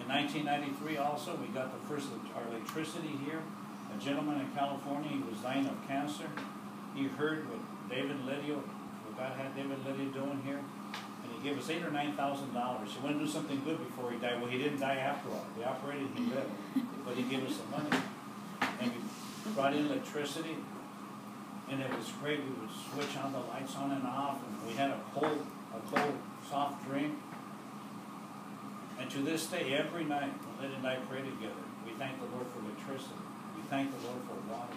In 1993 also, we got the first our electricity here. A gentleman in California, he was dying of cancer. He heard what God had David Lydia doing here, and he gave us $8,000 or $9,000. He wanted to do something good before he died. Well, he didn't die after all. They operated, he lived, but he gave us the money, and we brought in electricity, and it was great. We would switch on the lights on and off, and we had a cold soft drink. And to this day, every night, when Lydia and I pray together, we thank the Lord for electricity. We thank the Lord for water,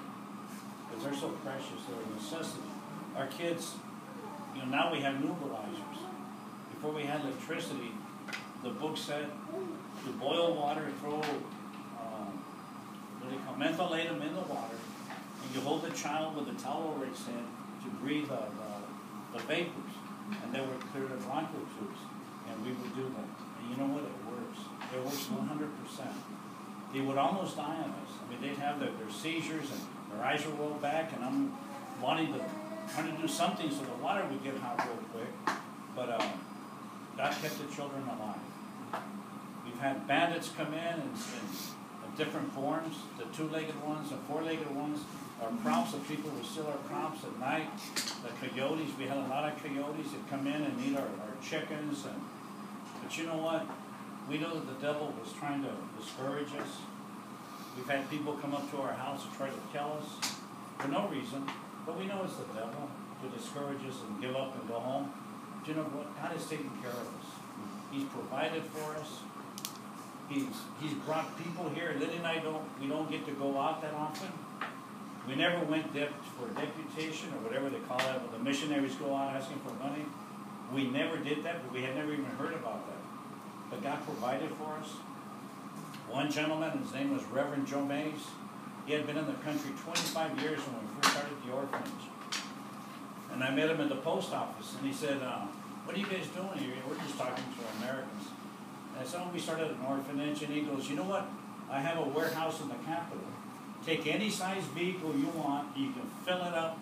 because they're so precious. They're a necessity. Our kids, now we have neuralizers. Before we had electricity, the book said to boil water, throw mentholate them in the water, and you hold the child with a towel over its head to breathe the vapors, and they would clear the broncho tubes, and we would do that. And you know what? It works. It works 100%. They would almost die on us. I mean, they'd have their seizures, and their eyes were rolled back, and I'm trying to do something so the water would get hot real quick. But God kept the children alive. We've had bandits come in different forms, the two-legged ones, the four-legged ones. Our crops, the people would steal our crops at night. The coyotes, we had a lot of coyotes that come in and eat our chickens. But you know what? We know that the devil was trying to discourage us. We've had people come up to our house and try to kill us for no reason. But we know it's the devil to discourage us and give up and go home. But you know what? God has taken care of us. He's provided for us. He's brought people here. Lydia and I don't get to go out that often. We never went for a deputation or whatever they call it, when the missionaries go out asking for money. We never did that, but we had never even heard about that. But God provided for us. One gentleman, his name was Reverend Joe Mays. He had been in the country 25 years when we first started the orphanage. And I met him at the post office, and he said, what are you guys doing here? We're just talking to Americans. And I said, we started an orphanage, and he goes, you know what? I have a warehouse in the Capitol. Take any size vehicle you want, you can fill it up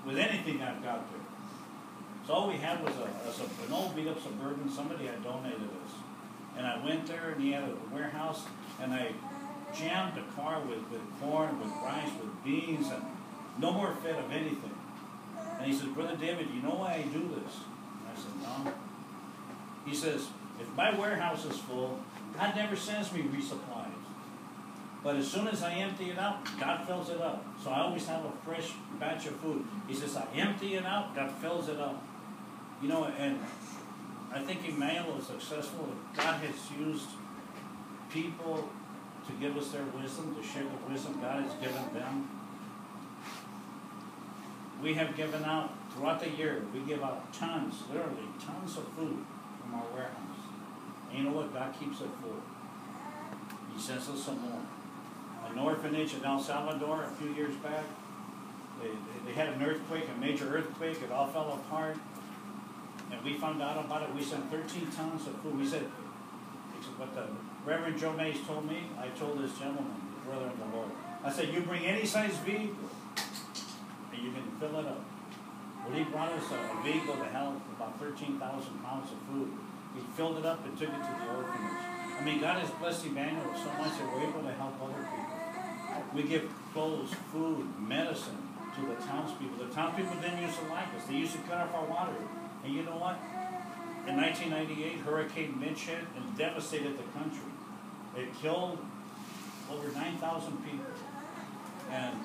with anything I've got there. So all we had was an old beat-up Suburban. Somebody had donated us. And I went there, and he had a warehouse, and I jammed the car with corn, with rice, with beans, and no more fed of anything. And he says, Brother David, you know why I do this? And I said, no. He says, if my warehouse is full, God never sends me resupplies. But as soon as I empty it out, God fills it up. So I always have a fresh batch of food. He says, I empty it out, God fills it up. And I think Emmanuel is successful. God has used people to give us their wisdom, to share the wisdom God has given them. We have given out, throughout the year, we give out tons, literally tons of food from our warehouse. And you know what? God keeps it full. He sends us some more. An orphanage in El Salvador a few years back, they had an earthquake, a major earthquake. It all fell apart. And we found out about it. We sent 13 tons of food. We said, what the Reverend Joe Mays told me, I told this gentleman, the brother in the Lord. I said, you bring any size vehicle, and you can fill it up. Well, he brought us a vehicle that held about 13,000 pounds of food. We filled it up and took it to the orphanage. I mean, God has blessed Emmanuel so much that we're able to help other people. We give clothes, food, medicine to the townspeople. The townspeople didn't used to like us. They used to cut off our water. And you know what? In 1998, Hurricane Mitch hit and devastated the country. It killed over 9,000 people. And